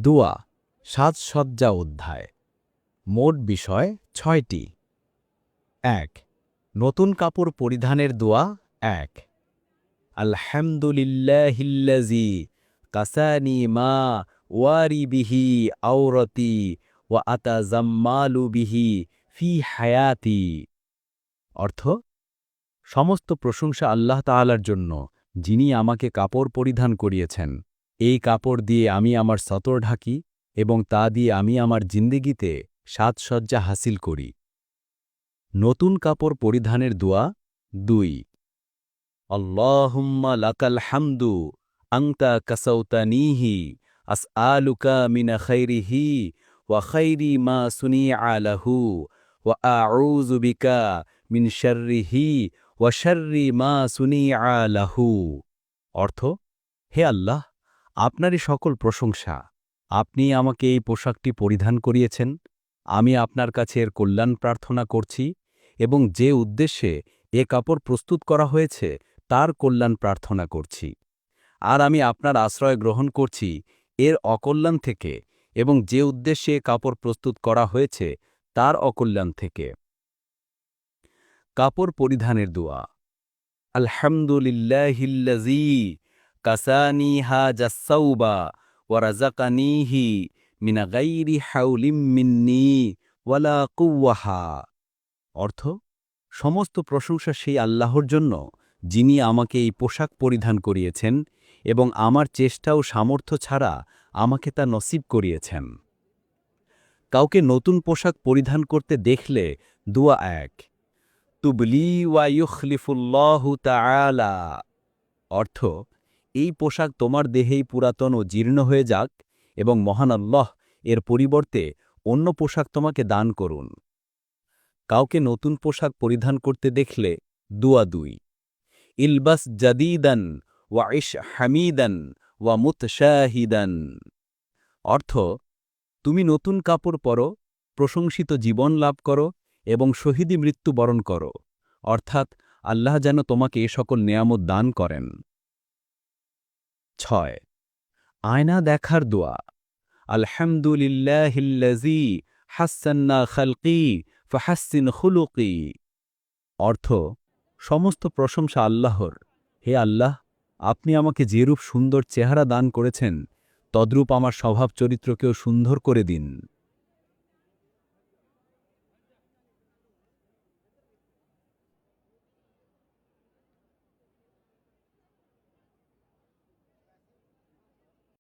দোয়া সাজসজ্জা অধ্যায়। মোট বিষয় ৬টি। ১ নতুন কাপড় পরিধানের দোয়া ১ আলহামদুলিল্লাহিল্লাযী কাসানি মা ওয়ারি বিহি আওরতি ওয়া আতাজাম্মালু বিহি ফি হায়াতি। অর্থ, সমস্ত প্রশংসা আল্লাহ তাআলার জন্য, যিনি আমাকে কাপড় পরিধান করিয়েছেন। এই কাপড় দিয়ে আমি আমার সতর ঢাকি এবং তা দিয়ে আমি আমার জিন্দেগিতে সাজসজ্জা হাসিল করি। নতুন কাপড় পরিধানের দোয়া ২ আল্লাহুম্মা লাকাল হামদু আনতা কাসাউতানিহি আসআলুকা মিন খাইরিহি ওয়া খাইরি মা সুনিআ লাহু ওয়া আউযু বিকা মিন শাররিহি ওয়া শাররি মা সুনিআ লাহু। অর্থ, হে আল্লাহ, আপনারই সকল প্রশংসা। আপনি আমাকে এই পোশাকটি পরিধান করিয়েছেন। আমি আপনার কাছে এর কল্যাণ প্রার্থনা করছি এবং যে উদ্দেশ্যে এ কাপড় প্রস্তুত করা হয়েছে তার কল্যাণ প্রার্থনা করছি। আর আমি আপনার আশ্রয় গ্রহণ করছি এর অকল্যাণ থেকে এবং যে উদ্দেশ্যে এ কাপড় প্রস্তুত করা হয়েছে তার অকল্যাণ থেকে। কাপড় পরিধানের দোয়া আলহামদুলিল্লাহিল্লাযী কাসানি হাযাস সাওবা ওয়া রাযাকানিহি মিন গায়রি হাওলিম মিন্নি ওয়ালা কুওয়াহা। অর্থ, সমস্ত প্রশংসা সেই আল্লাহর জন্য, যিনি আমাকে এই পোশাক পরিধান করিয়েছেন এবং আমার চেষ্টা ও সামর্থ্য ছাড়া আমাকে তা নসিব করিয়েছেন। কাউকে নতুন পোশাক পরিধান করতে দেখলে দোয়া ১ তুবলি ওয়া ইউখলিফুল্লাহু তাআলা। অর্থ, এই পোশাক তোমার দেহেই পুরাতন ও জীর্ণ হয়ে যাক এবং মহান আল্লাহ এর পরিবর্তে অন্য পোশাক তোমাকে দান করুন। কাউকে নতুন পোশাক পরিধান করতে দেখলে দোয়া ২ ইলবাস জাদীদান ওয়া ইশ হামিদান ওয়া মুতশাহিদান। অর্থ, তুমি নতুন কাপড় পরো, প্রশংসিত জীবন লাভ করো এবং শহীদী মৃত্যু বরণ করো, অর্থাৎ আল্লাহ যেন তোমাকে এ সকল নেয়ামত দান করেন। ৬ আয়না দেখার দোয়া আলহামদুলিল্লাহিল্লাযী হাসসানা খালকি ফাহাসসিন খুলুকি। অর্থ, সমস্ত প্রশংসা আল্লাহর। হে আল্লাহ, আপনি আমাকে যেরূপ সুন্দর চেহারা দান করেছেন তদ্রূপ আমার স্বভাব চরিত্রকেও সুন্দর করে দিন।